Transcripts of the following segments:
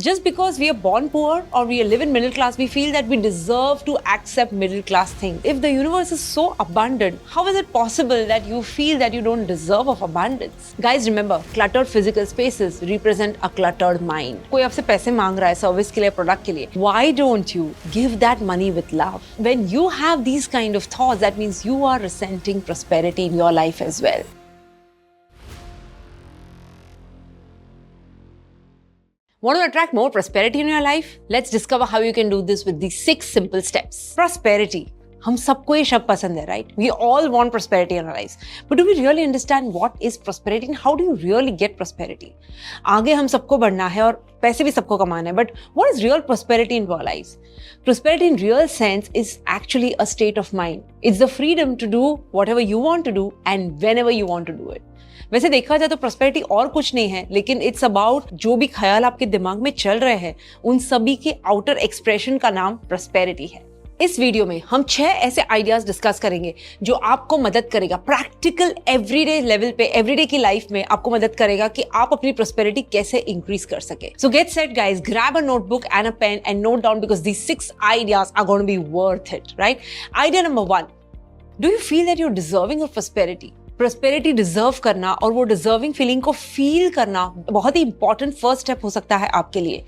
Just because we are born poor or we live in middle class, we feel that we deserve to accept middle class things. If the universe is so abundant, how is it possible that you feel that you don't deserve of abundance? Guys, remember, cluttered physical spaces represent a cluttered mind. कोई आपसे पैसे मांग रहा है service के लिए, product के लिए, why don't you give that money with love? When you have these kind of thoughts, that means you are resenting prosperity in your life as well. Want to attract more prosperity in your life? Let's discover how you can do this with these 6 simple steps. Prosperity. हम सबको ये शब्द पसंद है, right? We all want prosperity in our lives. But do we really understand what is prosperity and how do you really get prosperity? आगे हम सबको बढ़ना है और पैसे भी सबको कमाना है. But what is real prosperity in our lives? Prosperity in real sense is actually a state of mind. It's the freedom to do whatever you want to do and whenever you want to do it. वैसे देखा जाए तो prosperity और कुछ नहीं है, लेकिन it's about जो भी ख्याल आपके दिमाग में चल रहे हैं उन सभी के आउटर एक्सप्रेशन का नाम प्रॉस्पेरिटी है. इस वीडियो में हम 6 ऐसे आइडियाज डिस्कस करेंगे जो आपको मदद करेगा प्रैक्टिकल एवरीडे लेवल पे, एवरीडे की लाइफ में आपको मदद करेगा कि आप अपनी प्रॉस्पेरिटी कैसे इंक्रीज कर सके. So get set guys, grab a notebook and a pen and note down because these 6 ideas are going to be worth it, right? Idea number 1, do you feel that you are deserving of prosperity? Prosperity deserve करना और वो deserving feeling को feel करना बहुत ही important first step हो सकता है आपके लिए.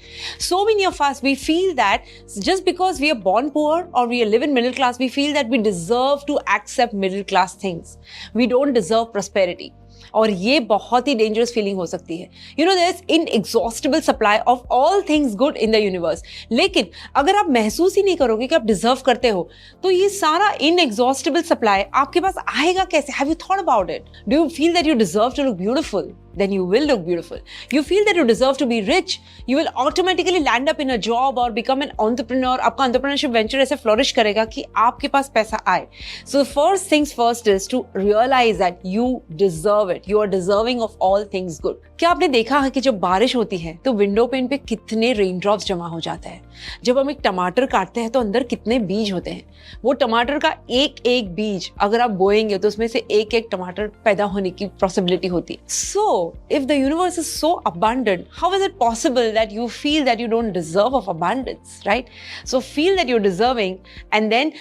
So many of us we feel that just because we are born poor or we live in middle class, we feel that we deserve to accept middle class things. We don't deserve prosperity. और ये बहुत ही dangerous feeling हो सकती है. You know, there is inexhaustible supply of all things good in the universe. लेकिन अगर आप महसूस ही नहीं करोगे कि आप डिजर्व करते हो, तो ये सारा इनएग्जॉस्टिबल सप्लाई आपके पास आएगा कैसे? Have you thought about it? Do you feel that you deserve to look beautiful? Then you will look beautiful. You feel that you deserve to be rich, you will automatically land up in a job or become an entrepreneur. आपका entrepreneurship venture ऐसे flourish करेगा कि आपके पास पैसा आए. So first things first is to realize that you deserve it. You are deserving of all things good. क्या आपने देखा है कि जब बारिश होती है तो विंडो पेन पे कितने रेन ड्रॉप्स जमा हो जाते हैं? जब हम एक टमाटर काटते हैं तो अंदर कितने बीज होते हैं? वो टमाटर का एक एक बीज अगर आप बोएंगे तो उसमें से एक एक टमाटर पैदा होने की पॉसिबिलिटी होती है. So if the universe is so abundant, how is it possible that you feel that you don't deserve of abundance, right? So feel that you're deserving and then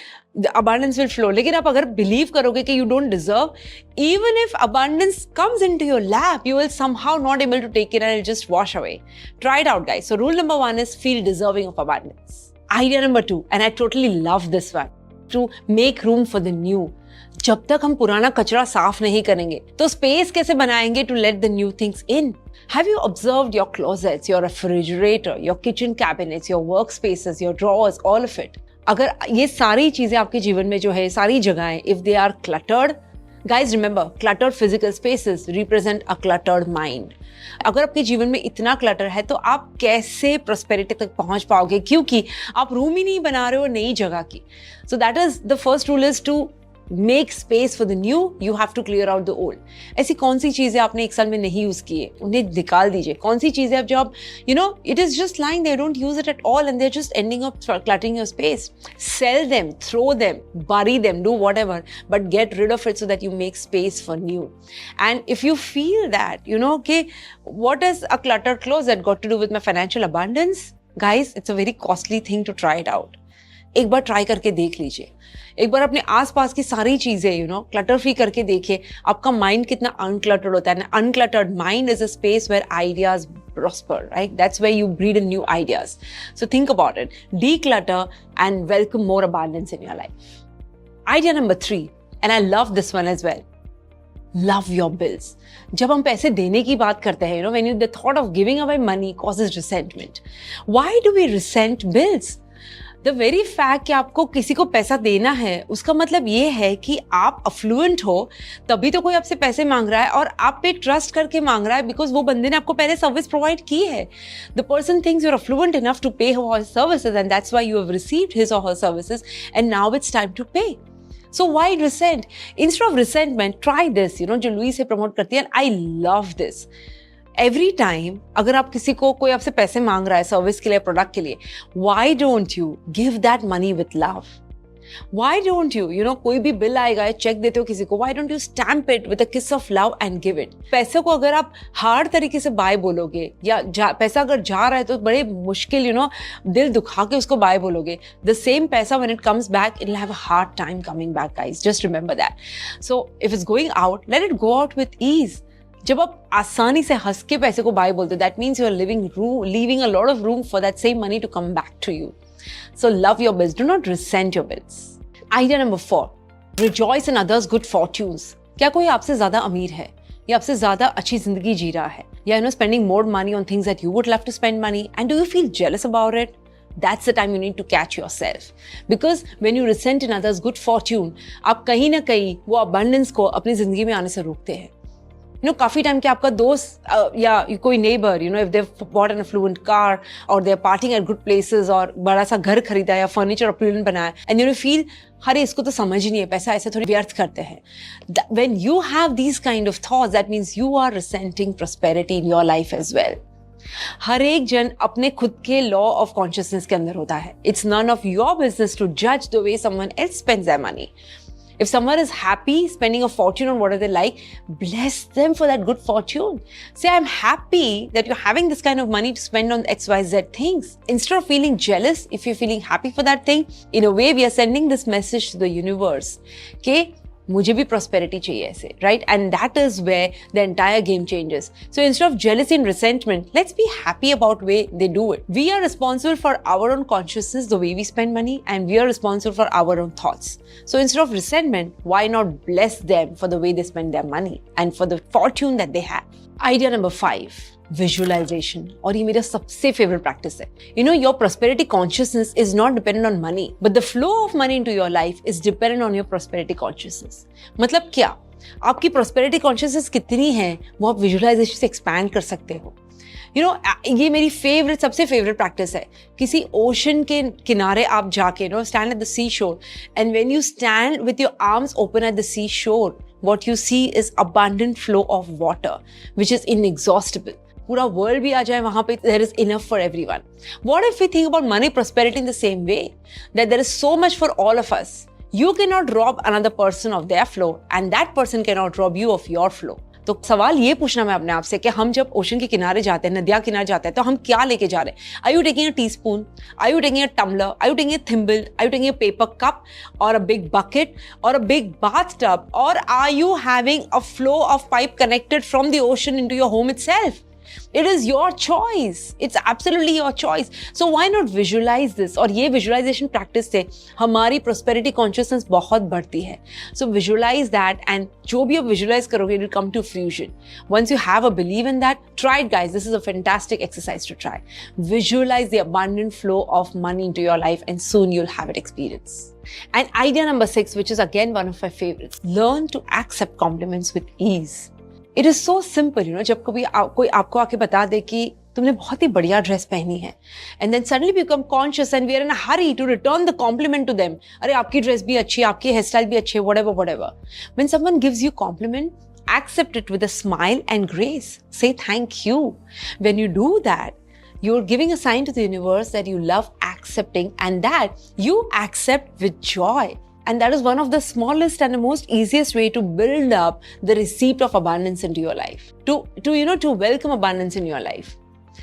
the abundance will flow. लेकिन आप अगर believe करोगे कि you don't deserve, even if abundance comes into your lap, you will somehow not able to take it and it'll just wash away. Try it out, guys. So rule number 1 is feel deserving of abundance. Idea number 2, and I totally love this one, to make room for the new. जब तक हम पुराना कचरा साफ नहीं करेंगे तो space कैसे बनाएंगे to let the new things in? Have you observed your closets, your refrigerator, your kitchen cabinets, your work spaces, your drawers, all of it? अगर ये सारी चीजें आपके जीवन में जो है, सारी जगहें, if they are cluttered, guys remember, cluttered physical spaces represent a cluttered mind. अगर आपके जीवन में इतना क्लटर है तो आप कैसे प्रॉस्पेरिटी तक पहुंच पाओगे? क्योंकि आप रूम ही नहीं बना रहे हो नई जगह की. So that is the first rule, is to make space for the new. You have to clear out the old. ऐसी कौन सी चीजें आपने एक साल में नहीं यूज की है, उन्हें निकाल दीजिए. कौन सी चीजें जो आप you know it is just lying there, don't use it at all and they are just ending up cluttering your space. Sell them, throw them, bury them, do whatever, but get rid of it so that you make space for new. And if you feel that, you know, okay, what is a cluttered closet got to do with my financial abundance? Guys, it's a very costly thing to try it out. एक बार try करके देख लीजिए. एक बार अपने आसपास की सारी चीजें यू नो क्लटर फ्री करके देखिए आपका माइंड कितना अनक्लटर्ड होता है. Uncluttered mind is a space where ideas prosper, right? That's where you breed in new ideas. So think about it. Declutter and welcome more abundance in your life. Idea number 3, and I love this one as well. Love your bills. जब हम पैसे देने की बात करते हैं, you know, when the thought of giving away money causes resentment. Why do we resent bills? The very fact कि आपको किसी को पैसा देना है उसका मतलब ये है कि आप अफ्लुएंट हो, तभी तो कोई आपसे पैसे मांग रहा है और आप पे ट्रस्ट करके मांग रहा है बिकॉज वो बंदे ने आपको पहले सर्विस प्रोवाइड की है. The person thinks you are affluent enough to pay her services and that's why you have received his or her services and now it's time to pay. So why resent? Instead of resentment, try this, you know, जो Louis से promote करती है. I love this. Every time अगर आप किसी को, कोई आपसे पैसे मांग रहा है सर्विस के लिए, प्रोडक्ट के लिए, why don't you give that money with love? Why don't you, कोई भी बिल आएगा, चेक देते हो किसी को, why don't you stamp it with a kiss of love and give it? पैसे को अगर आप हार्ड तरीके से बाय बोलोगे या पैसा अगर जा रहा है तो बड़े मुश्किल, दिल दुखा के उसको बाय बोलोगे, the same पैसा when it comes back, it'll have a hard time coming back, guys. Just remember that. So if it's going out, let it go out with ease. जब आप आसानी से हंस के पैसे को बाय बोलते हो, that means you are leaving a lot of room for that same money to come back to you. So love your bills. Do not resent your bills. Idea number 4. Rejoice in others' good fortunes. क्या कोई आपसे ज्यादा अमीर है या आपसे ज्यादा अच्छी जिंदगी जी रहा है या spending more money on things that you would love to spend money, and do you feel jealous about it? That's the time you need to catch yourself. Because when you resent in others' good fortune, आप कहीं ना कहीं वो abundance को अपनी जिंदगी में आने से रोकते हैं. काफी टाइम के आपका दोस्त या कोई neighbour, if they've bought an affluent car or they're partying at good places और बड़ा सा घर खरीदा या फर्नीचर opulent बनाया, and you feel अरे इसको तो समझ ही नहीं है, पैसा ऐसे थोड़ी व्यर्थ करते हैं. When you have these kind of thoughts, that means you are resenting prosperity in your life as well. हर एक जन अपने खुद के लॉ ऑफ कॉन्शियसनेस के अंदर होता है. It's none of your business to judge the way someone else spends their money. If someone is happy spending a fortune on whatever they like, bless them for that good fortune. Say, I'm happy that you're having this kind of money to spend on XYZ things. Instead of feeling jealous, if you're feeling happy for that thing, in a way, we are sending this message to the universe. Okay? मुझे भी prosperity चाहिए ऐसे, right? And that is where the entire game changes. So instead of jealousy and resentment, let's be happy about way they do it. We are responsible for our own consciousness, the way we spend money, and we are responsible for our own thoughts. So instead of resentment, why not bless them for the way they spend their money and for the fortune that they have? Idea number 5. Visualization. और ये मेरा सबसे favorite practice है. Your prosperity consciousness is not dependent on money, but the flow of money into your life is dependent on your prosperity consciousness. मतलब क्या? आपकी prosperity consciousness कितनी है, वो आप visualization से expand कर सकते हो. ये मेरी सबसे favorite practice है. किसी ocean के किनारे आप जाके, stand at the seashore, and when you stand with your arms open at the seashore, what you see is abundant flow of water, which is inexhaustible. पूरा वर्ल्ड भी आ जाए वहां पे, there is enough for everyone. What if we think about money prosperity in the same way? That there is so much for all of us. You cannot rob another person of their flow, and that person cannot rob you of your flow. तो सवाल ये पूछना मैं अपने आप से कि हम जब ओशन के किनारे जाते हैं, नदिया किनारे जाते हैं, तो हम क्या लेके जा रहे हैं? Are you taking a teaspoon? Are you taking a tumbler? Are you taking a thimble? Are you taking a paper cup or a big bucket or a big bathtub? Or are you having a flow of pipe connected from the ocean into your home itself? It is your choice. It's absolutely your choice. So why not visualize this? और ये visualization practice से हमारी prosperity consciousness बहुत बढ़ती है. So visualize that, and जो भी आप visualize करोगे, it will come to fruition. Once you have a belief in that, try it, guys. This is a fantastic exercise to try. Visualize the abundant flow of money into your life, and soon you'll have it experience. And idea number 6, which is again one of my favorites, learn to accept compliments with ease. It is so simple, जब कभी कोई आपको आके बता दे कि तुमने बहुत ही बढ़िया ड्रेस पहनी है, and then suddenly we become conscious and we are in a hurry to return the compliment to them. अरे आपकी ड्रेस भी अच्छी है, आपकी हेयर स्टाइल भी अच्छी है, whatever. When someone gives you compliment, accept it with a smile and grace. Say thank you. When you do that, you're giving a sign to the universe that you love accepting and that you accept with joy. And that is one of the smallest and the most easiest way to build up the receipt of abundance into your life. To welcome abundance in your life.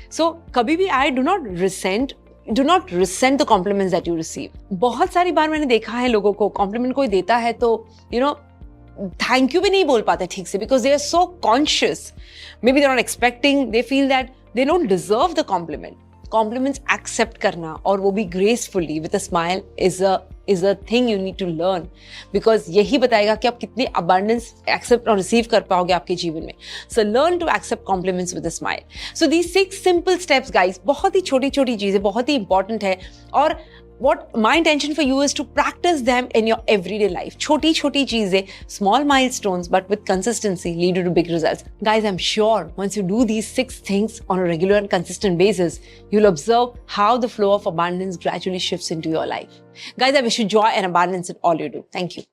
So, कभी भी do not resent the compliments that you receive. बहुत सारी बार मैंने देखा है लोगों को compliment कोई देता है तो thank you भी नहीं बोल पाते ठीक से, because they are so conscious. Maybe they're not expecting, they feel that they don't deserve the compliment. Compliments accept करना और वो भी gracefully with a smile is a thing you need to learn, because यही बताएगा कि आप कितनी abundance accept और receive कर पाओगे आपके जीवन में. So learn to accept compliments with a smile. So these 6 simple steps, guys, बहुत ही छोटी चीजें, बहुत ही important है, और what my intention for you is to practice them in your everyday life. छोटी चीजें, small milestones, but with consistency lead you to big results. Guys, I'm sure once you do these 6 things on a regular and consistent basis, you'll observe how the flow of abundance gradually shifts into your life. Guys, I wish you joy and abundance in all you do. Thank you.